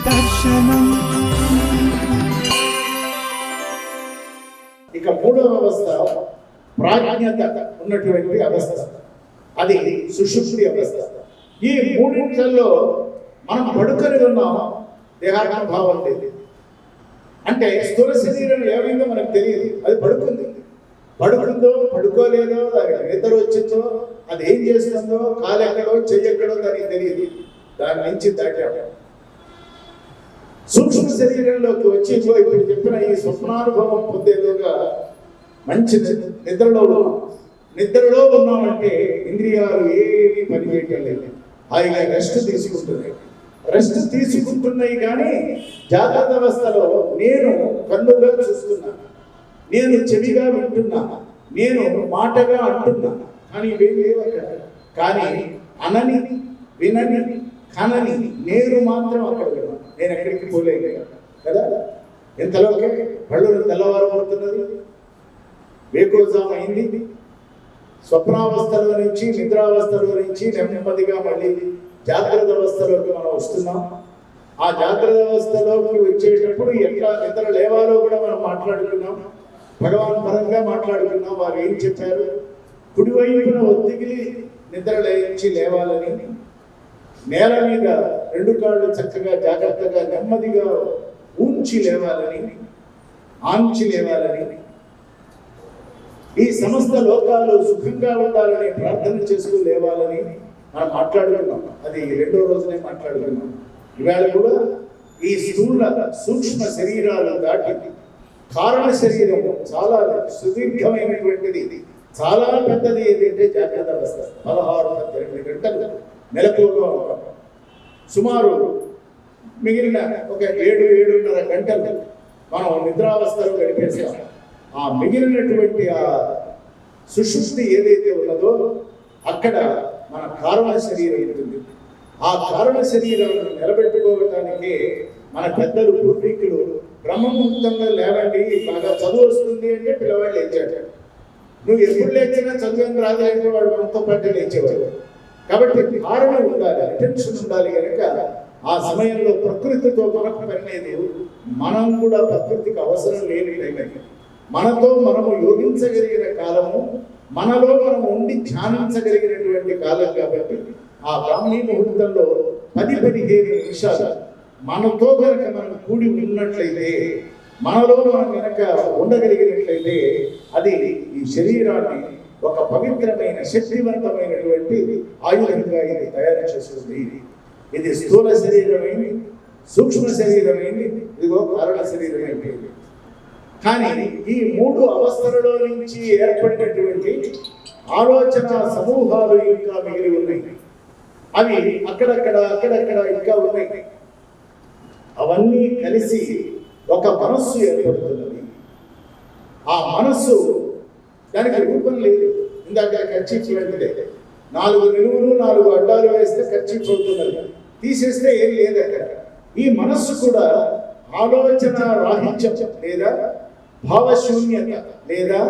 దర్శనం. ఇక మూడవ అవస్థ ప్రాజ్ఞత ఉన్నటువంటి అవస్థ, అది సుషుప్తి అవస్థ. ఈ మూడింట్లలో మనం పడుకొని ఉన్నాం, దేహాత్మభావం లేదు. అంటే స్థూల శరీరం ఏమైందో మనకు తెలియదు, అది పడుకుందో పడుకోలేదో, దానికి నిద్ర వచ్చిందో, అది ఏం చేస్తుందో, కాలెక్కడో చెయ్యెక్కడో దానికి తెలియదు. దాని నుంచి దాటాడు. సూక్ష్మ శరీరంలోకి వచ్చి ఇప్పుడు చెప్పిన ఈ స్వప్నానుభవం పొందేలోగా మంచి నిద్రలో ఉన్నామంటే ఇంద్రియాలు ఏమీ పనిచేయటం లేదు, హాయిగా రెస్ట్ తీసుకుంటున్నాయి. కానీ జాగ్రత్త అవస్థలో నేను కన్నుగా చూస్తున్నా, నేను చెవిగా వింటున్నా, నేను మాటగా అంటున్నా, కానీ ఇవేం లేవు అక్కడ. కానీ అనని, వినని, కనని నేను మాత్రం అక్కడ విన్నాను. నేను ఎక్కడికి పోలేదు కదా. ఇంతలోకే పళ్ళు తెల్లవారబోతున్నది, వేకోజాం అయింది. స్వప్నావస్థలో నుంచి నిద్రావస్థలో నుంచి నెమ్మదిగా మళ్ళీ జాగ్రత్త అవస్థలోకి మనం వస్తున్నాం. ఆ జాగ్రత్త అవస్థలోకి వచ్చేటప్పుడు ఎట్లా నిద్ర లేవాలో కూడా మనం మాట్లాడుకున్నాం, భగవాన్ పరంగా మాట్లాడుకున్నాం. వారు ఏం చెప్పారు, కుడివైపున ఒత్తిగిలి నిద్ర లేచి లేవాలని, నేల మీద రెండు కాళ్ళు చక్కగా జాగ్రత్తగా నెమ్మదిగా ఆంచి లేవాలని, ఈ సమస్త లోకాలు సుఖంగా ఉండాలని ప్రార్థన చేస్తూ లేవాలని మనం మాట్లాడుకున్నాం. అది రెండో రోజునే మాట్లాడుకున్నాం. ఇవాళ కూడా ఈ స్థూల సూక్ష్మ శరీరాలు దాటి కారణ శరీరం చాలా సుదీర్ఘమైనటువంటిది, చాలా పెద్దది. ఏదంటే జాగ్రత్త అవస్థ 16-18 గంటలు మెలకువగా ఉంటాం. సుమారు మిగిలిన ఒక 7-7.5 గంటలు మనం నిద్రావస్థలో గడిపేస్తాం. ఆ మిగిలినటువంటి ఆ సుషుప్తి ఏదైతే ఉన్నదో అక్కడ మన కారణ శరీరం ఉంటుంది. ఆ కారణ శరీరాలను నిలబెట్టుకోవటానికి మన పెద్దలు పూర్వీకులు బ్రహ్మముహూర్తంగా లేవండి, బాగా చదువు వస్తుంది అంటే పిల్లవాళ్ళు లేచాడు. నువ్వు ఎప్పుడు లేచినా చదువు రాదంటే వాడు మనతో పాటు లేచేవాడు. కాబట్టి కారణం ఉండాలి, అటెన్షన్ ఉండాలి. కనుక ఆ సమయంలో ప్రకృతితో మనకు పనిలేదు. మనం కూడా ప్రకృతికి అవసరం లేని టైం, మనతో మనము యోగించగలిగిన కాలము, మనలో మనం ఉండి ధ్యానించగలిగినటువంటి కాలం. కాబట్టి ఆ బ్రాహ్మీ ముహూర్తంలో 10-15 నిమిషాలు మనతో కనుక మనం కూడి ఉన్నట్లయితే, మనలో మనం కనుక ఉండగలిగినట్లయితే, అది ఈ శరీరాన్ని ఒక పవిత్రమైన శక్తివంతమైనటువంటి ఆయుధంగా ఇది తయారు చేస్తుంది. ఇది స్థూల శరీరమైంది, సూక్ష్మ శరీరమైంది, ఇదిగో కారణ శరీరమైంది. కానీ ఈ 3 అవస్థలలో నుంచి ఏర్పడినటువంటి ఆలోచన సమూహాలు ఇంకా మిగిలి ఉన్నాయి. అవి అక్కడక్కడ ఇంకా ఉన్నాయి. అవన్నీ కలిసి ఒక మనస్సు ఏర్పడుతున్నది. ఆ మనస్సు దానికి రూపం లేదు. ఇందాక కర్చీఫ్ లాంటిదే, 4 నిలువులు 4 అడ్డాలు వేస్తే కర్చీఫ్ అవుతున్నది, తీసేస్తే ఏం లేదు అక్కడ. ఈ మనస్సు కూడా ఆలోచన రాహిత్యం లేదా భావశూన్యత లేదా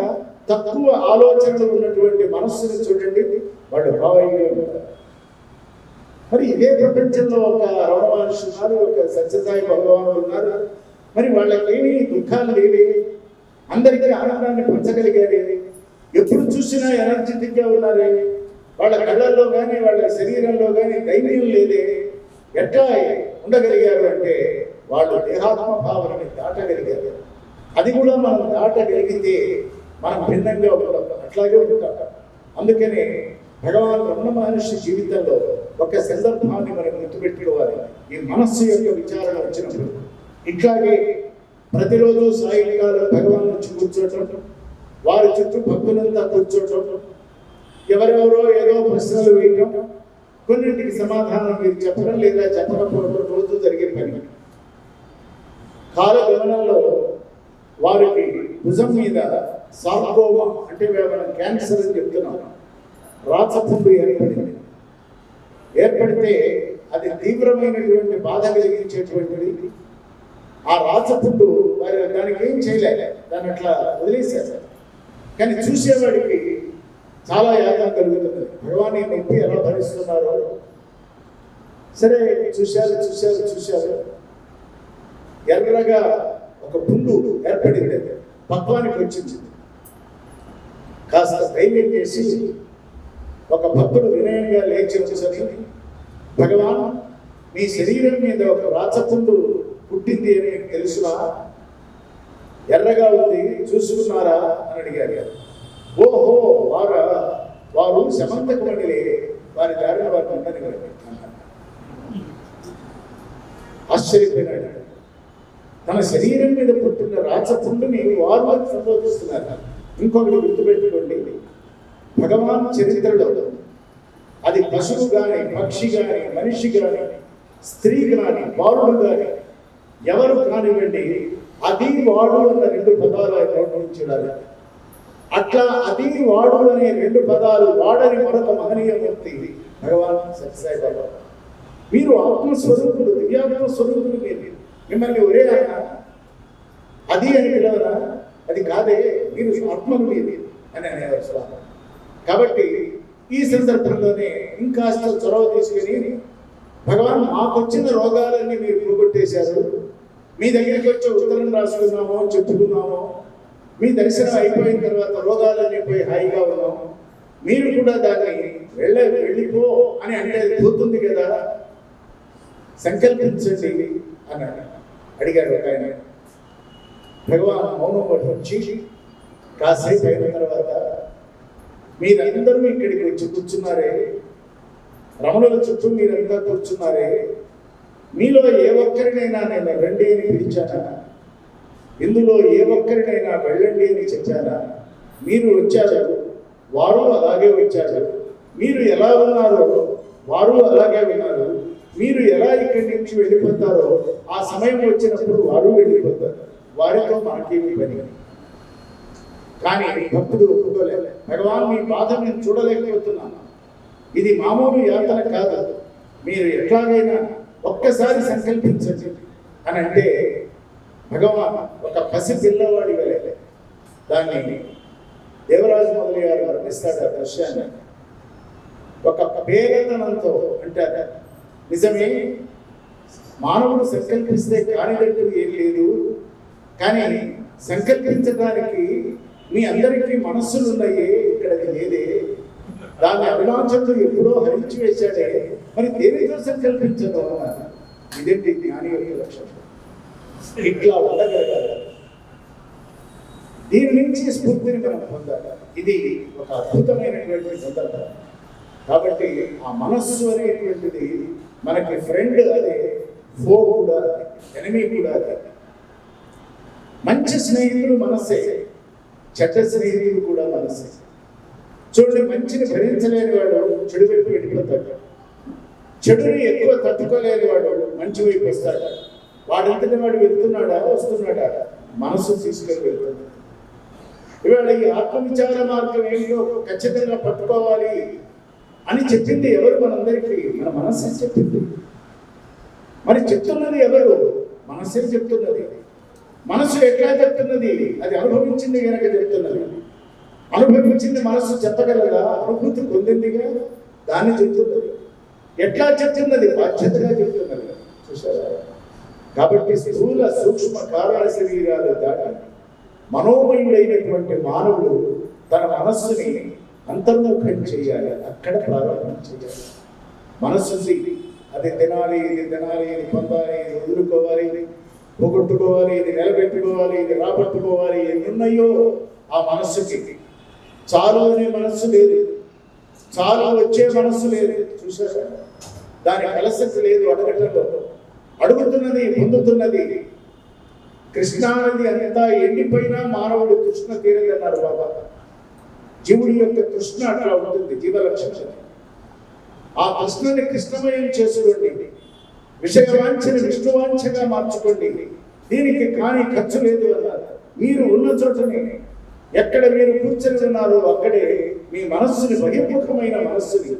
తక్కువ ఆలోచనలు ఉన్నటువంటి మనస్సుని చూడండి, వాళ్ళు భావంగా ఉంటారు. మరి ఇదే ప్రపంచంలో ఒక రమణ మహర్షి ఉన్నారు, ఒక సత్యసాయి భగవానుడు ఉన్నారు. మరి వాళ్ళకేమీ దుఃఖాలు లేవే, అందరికీ ఆనందాన్ని పంచగలిగారే, ఎప్పుడు చూసినా ఎనర్జెటిక్గా ఉన్నారే, వాళ్ళ కళ్ళల్లో కానీ వాళ్ళ శరీరంలో కానీ ధైర్యం లేదే. ఎట్లా ఉండగలిగారు అంటే వాళ్ళు దేహాత్మ భావనని దాటగలిగారు. అది కూడా మనం దాటగలిగితే మనం భిన్నంగా ఉంటాం, అట్లాగే ఉంటాం. అందుకనే భగవాన్ రమణ మహర్షి జీవితంలో ఒక సందర్భాన్ని మనం గుర్తుపెట్టుకోవాలి. ఈ మనస్సు యొక్క విచారణ వచ్చినప్పుడు ఇట్లాగే ప్రతిరోజు సాయంకాలం భగవాన్ నుంచి కూర్చోటం, వారి చుట్టూ భక్తులంతా కూర్చోటం, ఎవరెవరో ఏదో ప్రశ్నలు వేయటం, కొన్నింటికి సమాధానం మీరు చెప్పడం లేదా చెప్పకపోవడం రోజు జరిగే పని. కాలగమనంలో వారికి భుజం మీద సార్కోమా అంటే మనం క్యాన్సర్ అని చెప్తున్నాం, రాచపుండు ఏర్పడితే అది తీవ్రమైనటువంటి బాధ కలిగించేటువంటిది. ఆ రాచపుండు వారి దానికి ఏం చేయలే, దాన్ని అట్లా వదిలేశారు. కానీ చూసేవాడికి చాలా యాతన కలుగుతుంది. భగవాన్ ఈ నొప్పి ఎలా భరిస్తున్నారో సరే చూశారు. ఎర్రగా ఒక పుండు ఏర్పడింది, పక్వానికి వచ్చింది. కాస్త ధైర్యం చేసి ఒక భక్తుడు వినయంగా లేచి వచ్చేసరి, భగవాన్ మీ శరీరం మీద ఒక రాచపుండు పుట్టింది అని మీకు తెలుసునా, ఎర్రగా ఉంది చూసుకున్నారా అని అడిగారు. ఓహో వారు శమంతకమణిలే, వారి దారిన వారు ఉండని ఆశ్చర్యపోయినాడు. తన శరీరం మీద పుట్టిన రాచపుండుని వారు సంబోధిస్తున్నారు. ఇంకొకటి గుర్తుపెట్టుకోండి, భగవాన్ చరిత్రలో అది పశువు కానీ, పక్షి కానీ, మనిషి కానీ, స్త్రీ కానీ, బాలుడు కానీ, ఎవరు కానివ్వండి, అది వాడు అన్న 2 పదాలు ఆయన నోటించారు. అట్లా అది వాడు అనే 2 పదాలు వాడని మరొక మహనీయ మూర్తి భగవాన్ సత్యసాయి బాబా. మీరు ఆత్మస్వరూపులు, దివ్యాత్మ స్వరూపులు. మీరు మిమ్మల్ని ఒరే ఆయన అది అని పిలవనా, అది కాదే, మీరు ఆత్మను మీరు అని అనేవారు. కాబట్టి ఈ సందర్భంలోనే ఇంకాస్త చొరవ తీసుకుని, భగవాన్ మాకు వచ్చిన రోగాలన్నీ మీరు పోగొట్టేశారు, మీ దగ్గరికి వచ్చి ఉత్తరం రాసుకున్నామో చెప్పుకున్నామో, మీ దర్శనం అయిపోయిన తర్వాత రోగాలన్నీ పోయి హాయిగా ఉన్నాము, మీరు కూడా దాన్ని వెళ్ళిపో అని అంటే పోతుంది కదా, సంకల్పించండి అని అడిగాడు ఒక ఆయన. భగవాన్ మౌనం వహించి కాసేపు అయిన తర్వాత, మీరందరూ ఇక్కడికి వచ్చి కూర్చున్నారే, రమణుల చుట్టూ మీరంతా కూర్చున్నారే, మీలో ఏ ఒక్కరినైనా నేను రండి అని పిలిచానా, ఇందులో ఏ ఒక్కరినైనా వెళ్ళండి అని చెప్పానా? మీరు వచ్చారు, వారు అలాగే వచ్చారు. మీరు ఎలా ఉన్నారో వారు అలాగే ఉన్నారు. మీరు ఎలా ఇక్కడి నుంచి వెళ్ళిపోతారో ఆ సమయం వచ్చినప్పుడు వారు వెళ్ళిపోతారు. వారితో మనకేమీ పని. కానీ భక్తుడు ఒప్పుకోలేదు. భగవాన్ మీ బాధ నేను చూడలేకపోతున్నాను, ఇది మామూలు యాత్ర కాదు, మీరు ఎట్లాగైనా ఒక్కసారి సంకల్పించండి అని అంటే, భగవాన్ ఒక పసి పిల్లవాడి వెళ్ళే దాన్ని దేవరాజు మొదలు గారు వర్ణిస్తాడు. ఆ దృశ్యాన్ని ఒక పేదతనంతో అంటారు. నిజమే, మానవుడు సంకల్పిస్తే కానిదంటూ ఏం లేదు, కానీ సంకల్పించడానికి మీ అందరికీ మనస్సులు ఉన్నాయి, ఇక్కడ లేదే. దాన్ని అరుణాచలుడు ఎప్పుడో హరించి వేశాడే, మరి దేనితో సంకల్పించదు అన్నారు. ఇదేంటి జ్ఞాని యొక్క లక్షణం, ఇట్లా ఉండగలగాలి. దీని నుంచి స్ఫూర్తిని మనం పొందాలి. ఇది ఒక అద్భుతమైనటువంటి సందర్భం. కాబట్టి ఆ మనస్సు అనేటువంటిది మనకి ఫ్రెండ్, అదే ఫో కూడా, ఎనిమీ కూడా. అదే మంచి స్నేహితుడు మనస్సే, చెడ్డ స్నేహితుడు కూడా మనస్సే. చూడండి, మంచిని భరించలేని వాడు చెడు వైపు వెళ్ళిపోతాడు, చెడుని ఎక్కువ తట్టుకోలేని వాడు మంచి వైపు వస్తాడు. వాడంతటి వాడు వెళ్తున్నాడా వస్తున్నాడా, మనసు తీసుకొని వెళ్తాడు. ఇవాళ ఈ ఆత్మవిచార మార్గం ఏమిటో ఖచ్చితంగా పట్టుకోవాలి అని చెప్పింది ఎవరు? మనందరికీ మన మనస్సే చెప్పింది. మరి చెప్తున్నది ఎవరు? మనస్సే చెప్తున్నది. మనసు ఎట్లా చెప్తున్నది? అది అనుభవించింది కనుక చెప్తున్నది. అనుభవించింది మనసు చెప్పగలదా? అనుభూతి పొందిందిగా దాన్ని చెప్తున్నది. ఎట్లా చెప్తున్నది? బాధ్యతగా చెప్తున్నది. చూసారా? కాబట్టి స్థూల సూక్ష్మ కారణ శరీరాలు దాటి మనోమయుడైనటువంటి మానవుడు తన మనస్సుని అంతర్ముఖం చేయాలి, అక్కడ ప్రారంభం చేయాలి. మనస్సుని అది తినాలి, ఇది తినాలి, ఇది పొందాలి, ఇది వదులుకోవాలి, ఇది పోగొట్టుకోవాలి, ఇది నిలబెట్టుకోవాలి, ఇది రాబట్టుకోవాలి, ఎన్ని ఉన్నాయో ఆ మనస్సుకి. చాలు అనే మనస్సు లేదు, చాలు వచ్చే మనస్సు లేదు. చూసారా? దాని కలసక్తి లేదు అడగటంలో. అడుగుతున్నది, పొందుతున్నది. కృష్ణానది అంతా ఎండిపోయినా మానవుడు కృష్ణ తీరదన్నారు బాబా. జీవుడి యొక్క కృష్ణ అట్లా ఉంటుంది, జీవలక్షణం. ఆ కృష్ణని కృష్ణమయం చేసుకోండి, విషయవాంఛని విష్ణువాంఛగా మార్చుకోండి. దీనికి కానీ ఖర్చు లేదు అన్నారు. మీరు ఉన్న చోటనే, ఎక్కడ మీరు కూర్చొని ఉన్నారో అక్కడే మీ మనస్సుని, బహిర్ముఖమైన మనస్సుని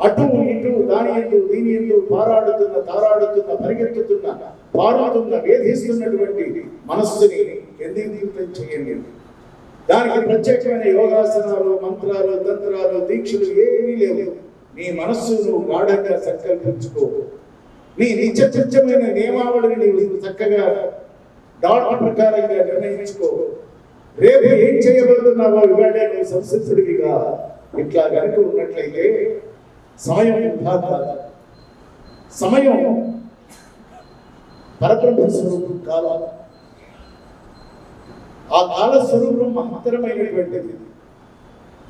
అటు ఇటు దాని ఎందు దీని ఎందు పారాడుతున్న, తారాడుతున్న, పరిగెత్తుతున్న, పారుతున్న, వేధిస్తున్నటువంటి మనస్సుని కేంద్రీకృతం చేయండి. దానికి ప్రత్యేకమైన యోగాసనాలు, మంత్రాలు, తంత్రాలు, దీక్షలు ఏమీ లేవు. నీ మనస్సును గాఢంగా సంకల్పించుకో. నీ నిత్యమైన నియమావళిని నీవు చక్కగా డాట్ ప్రకారంగా నిర్ణయించుకో. రేపు ఏం చేయబోతున్నావో ఇవాళ నువ్వు సంసిద్ధుడివిగా ఇట్లా కనుక ఉన్నట్లయితే సమయం వృధా కాదు. సమయం పరబ్రహ్మ స్వరూపం కాలం. ఆ కాల స్వరూపం మహత్తరమైనటువంటిది.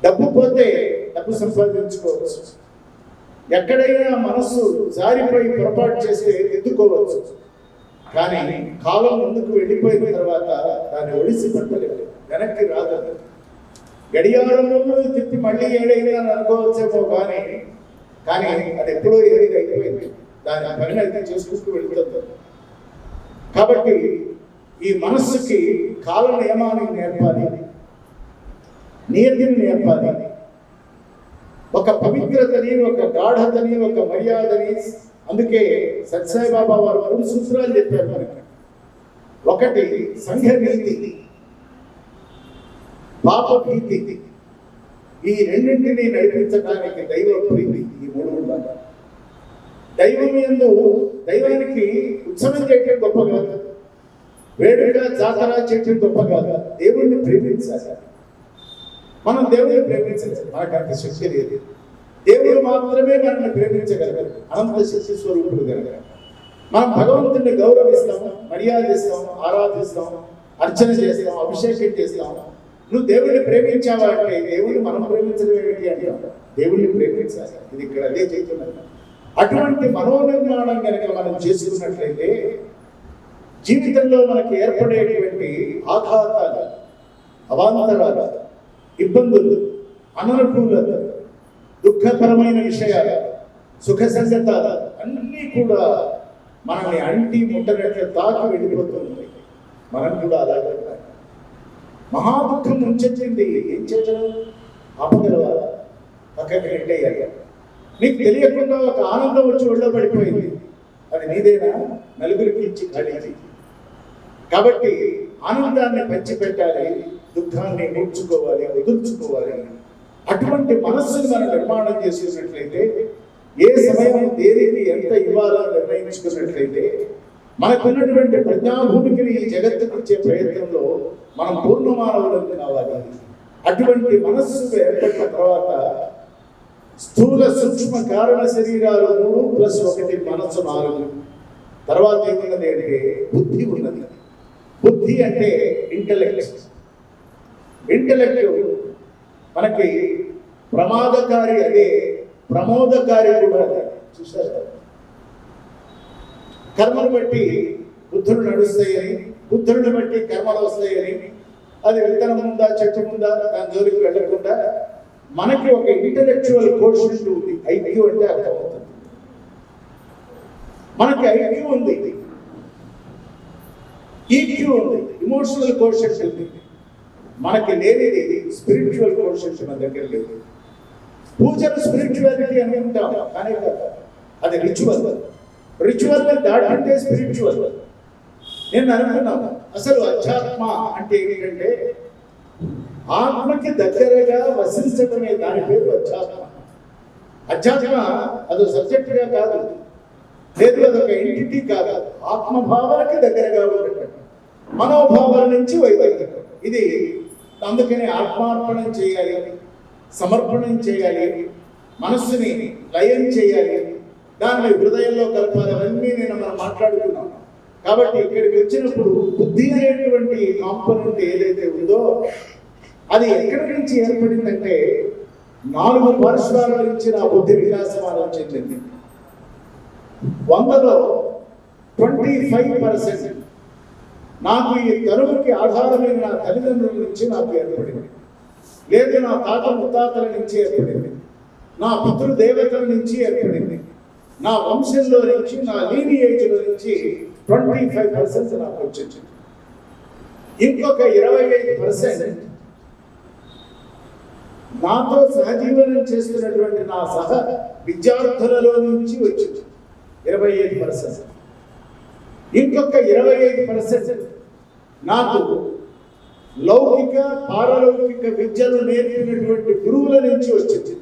డబ్బు పోతే డబ్బు సంపాదించుకోవచ్చు, ఎక్కడైనా మనస్సు జారిపోయి పొరపాటు చేస్తే ఎత్తుకోవచ్చు. కానీ కాలం ముందుకు వెళ్ళిపోయిన తర్వాత దాన్ని ఒడిసి పట్టలేదు, వెనక్కి రాదు. గడియారంలో తిప్పి మళ్ళీ ఏడైనా అనుకోవచ్చేమో కానీ అది ఎప్పుడో ఏది అయిపోయింది, దాని పని అయితే చేసుకుంటూ వెళుతుంది. కాబట్టి ఈ మనస్సుకి కాల నియమాన్ని నేర్పాలి, నియతిని నేర్పాలి. ఒక పవిత్రతని, ఒక గాఢతని, ఒక మర్యాదని. అందుకే సత్సాయిబాబా వారు 3 సూత్రాలు చెప్పారు మనకి. ఒకటి సంఘ నీతి, పాప భీతి. ఈ రెండింటిని నడిపించడానికి దైవ ప్రీతి, ఈ 3 ఉండాలి. దైవం యందు దైవానికి ఉత్సవం చేయటం గొప్ప కాదు, వేడుక జాతర చేయటం గొప్ప కాదు. దేవుణ్ణి ప్రేమించాలి. మనం దేవుడిని ప్రేమించాలి, మనకు అంత శక్తి లేదు. దేవుడు మాత్రమే మనల్ని ప్రేమించగలరు, అనంత శక్తి స్వరూపుడు కనుక. మనం భగవంతుడిని గౌరవిస్తాం, మర్యాదిస్తాం, ఆరాధిస్తాం, అర్చన చేస్తాం, అభిషేకం చేస్తాం. నువ్వు దేవుడిని ప్రేమించావా అంటే దేవుడిని మనం ప్రేమించడం ఏమిటి అంటాం. దేవుడిని ప్రేమించాలి, ఇది ఇక్కడ అదే చెప్తున్నారు. అటువంటి మనోనిర్మాణం కనుక మనం చేసుకున్నట్లయితే జీవితంలో మనకి ఏర్పడేటువంటి ఆఘాతాలు, అవాంతరాలు, ఇబ్బందులు, అననుకూలత, దుఃఖకరమైన విషయాలు, సుఖ సంగతాలు అన్నీ కూడా మనల్ని అంటి ముట్టనట్లు తాకి వెళ్ళిపోతుంది. మనం కూడా అలాగే మహా దుఃఖం ముంచెత్తింది, ఏం చేయడం? ఆపగలవా? పక్కకి నెట్టేయాలి. నీకు తెలియకుండా ఒక ఆనందం వచ్చి ఒళ్ళో పడిపోయింది, అది నీదేనా? నలుగురికి ఇచ్చి ఖాళీ. కాబట్టి ఆనందాన్ని పంచిపెట్టాలి, దుఃఖాన్ని నేర్చుకోవాలి, వదుల్చుకోవాలి. అటువంటి మనస్సును మనం నిర్మాణం చేసుకున్నట్లయితే, ఏ సమయం దేనికి ఎంత ఇవ్వాలో నిర్ణయించుకున్నట్లయితే, మనకున్నటువంటి ప్రజ్ఞాభూమికి ఈ జగత్తుకు ఇచ్చే ప్రయత్నంలో మనం పూర్ణమానవులకు కావాలి. అటువంటి మనస్సు ఏర్పడిన తర్వాత స్థూల సూక్ష్మ కారణ శరీరాలు 3 + 1 మనస్సు 4. తర్వాత ఏమున్నది అంటే బుద్ధి ఉన్నది. బుద్ధి అంటే ఇంటలెక్ట్. మనకి ప్రమాదకారి అదే, ప్రమోదకారి కూడా అదే. చూసారు, కర్మను బట్టి బుద్ధులు నడుస్తాయని, బుద్ధులను బట్టి కర్మలు వస్తాయని, అది విత్తనం ఉందా చెట్టు ఉందా దాని జోలికి వెళ్ళకుండా మనకి ఒక ఇంటలెక్చువల్ కోషెంట్ ఉంది. ఐక్యూ అంటే అర్థమవుతుంది. మనకి ఐక్యూ ఉంది, ఈక్యూ ఉంది, ఇమోషనల్ కోషెంట్ ఉంది. మనకి లేనిది స్పిరిచువల్ కోషెంట్ మన దగ్గర లేదు. పూజలు స్పిరిచువాలిటీ అనుకుంటాం, కానీ అది రిచువల్. రిచువల్ని దాటింటే స్పిరిచువల్. నేను అనుకున్నాను, అసలు అధ్యాత్మ అంటే ఏంటంటే ఆత్మకి దగ్గరగా వసించడమే, దాని పేరు అధ్యాత్మ. అధ్యాత్మ అదో సబ్జెక్టుగా కాదు, లేదు అదొక ఎంటిటీ కాదు. ఆత్మభావానికి దగ్గరగా ఉండటం, మనోభావాల నుంచి వైదొలగటం. ఇది అందుకని ఆత్మార్పణం చేయాలి, సమర్పణం చేయాలి, మనస్సుని లయం చేయాలి, దాన్ని హృదయంలో కలపాలి. అవన్నీ మనం మాట్లాడుకున్నాం. కాబట్టి ఇక్కడికి వచ్చినప్పుడు బుద్ధి అనేటువంటి కాంపోనెంట్ ఏదైతే ఉందో అది ఎక్కడి నుంచి ఏర్పడిందంటే 4 పార్శ్వాల నుంచి నా బుద్ధి వికాసం ఆలోచించింది. 100లో 25% నాకు ఈ తరువుకి ఆధారమైన నా తల్లిదండ్రుల నుంచి నాకు ఏర్పడింది, లేదు నా తాత ముత్తాతల నుంచి ఏర్పడింది, నా పితృదేవతల నుంచి ఏర్పడింది, నా వంశంలో నుంచి, నా లీనియేజ్లో నుంచి 25% నాకు వచ్చింది. ఇంకొక 25% నాతో సహజీవనం చేస్తున్నటువంటి నా సహ విద్యార్థులలో నుంచి వచ్చింది 25%. ఇంకొక 25% నాకు లౌకిక పారలౌకిక విద్యలు నేర్పినటువంటి గురువుల నుంచి వచ్చింది.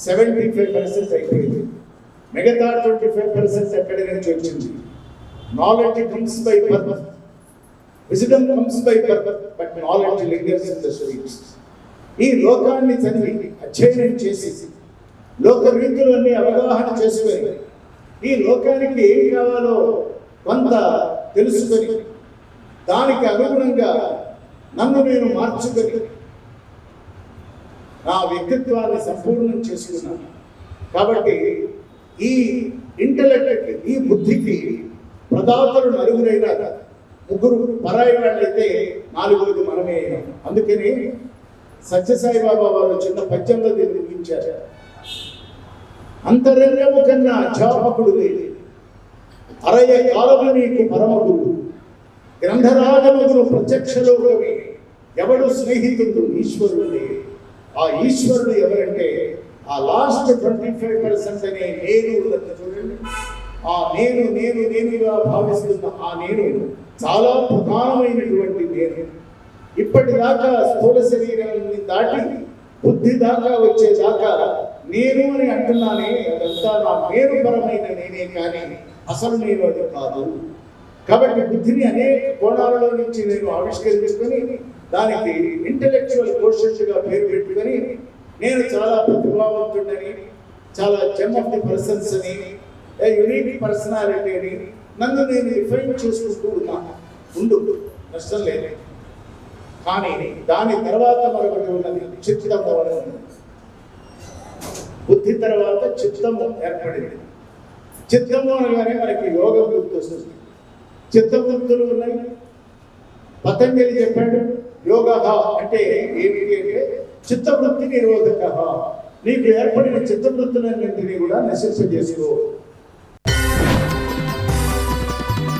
75% అయిపోయింది. మిగతా 25% ఎక్కడి నుంచి వచ్చింది? Knowledge comes by birth. విజిడమ్ comes by birth but knowledge lingers in the streets. ఈ లోకాన్ని చదివి అధ్యయనం చేసి లోక రీతులన్నీ అవగాహన చేసుకొని ఈ లోకానికి ఏం కావాలో కొంత తెలుసుకొని దానికి అనుగుణంగా నన్ను నేను మార్చుకొని నా వ్యక్తిత్వాన్ని సంపూర్ణం చేసుకున్నాను. కాబట్టి ఈ ఇంటలెక్ట్కి, ఈ బుద్ధికి ప్రదాతలు నలుగురైనా ముగ్గురు పరాయి వాళ్ళైతే నాలుగురికి మనమే. అందుకని సత్యసాయి బాబా వారు చిన్న పద్యంలో దీన్ని ముగించారు. అంతరంగము కన్నా అధ్యాపకుడు లేడు, అరయ కాలము నీకు పరమగుడు, గ్రంథరాజమును ప్రత్యక్షలోకమే, ఎవడు స్నేహితుడు ఈశ్వరుడే. ఆ ఈశ్వరుడు ఎవరంటే ఆ లాస్ట్ 25% అనే నేను ఉన్నది చూడండి. ఆ నేను నేను నేనుగా భావిస్తున్న ఆ నేను చాలా ప్రధానమైనటువంటి నేను. ఇప్పటిదాకా స్థూల శరీరాన్ని దాటి బుద్ధి దాకా వచ్చేదాకా నేను అని అంటున్నానే, అదంతా నా మేరుపరమైన నేనే కానీ అసలు నేను అది కాదు. కాబట్టి బుద్ధిని అనేక కోణాలలో నుంచి నేను ఆవిష్కరించుకొని దానికి ఇంటలెక్చువల్ కోషెంట్గా పేరు పెట్టుకొని నేను చాలా ప్రతిభావంతుడని, చాలా జెమ్ ఆఫ్ ది పర్సన్స్ అని, యునిక్ పర్సనాలిటీ అని నన్ను నేను డిఫైన్ చేసుకుంటూ ఉన్నాను. నష్టం లేదు. కానీ దాని తర్వాత మరొకటి ఉన్నది, చిత్తము అనేది. బుద్ధి తర్వాత చిత్తము ఏర్పడింది. చిత్తము అనగానే మనకి యోగం గుర్తొస్తుంది. చిత్తవృత్తులు ఉన్నాయి. పతంజలి చెప్పాడు యోగ అంటే ఏమిటి అంటే చిత్తవృత్తి నిరోధక. నీకు ఏర్పడిన చిత్తవృత్తులన్నింటినీ కూడా నశింపజేసుకో.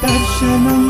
దర్శనం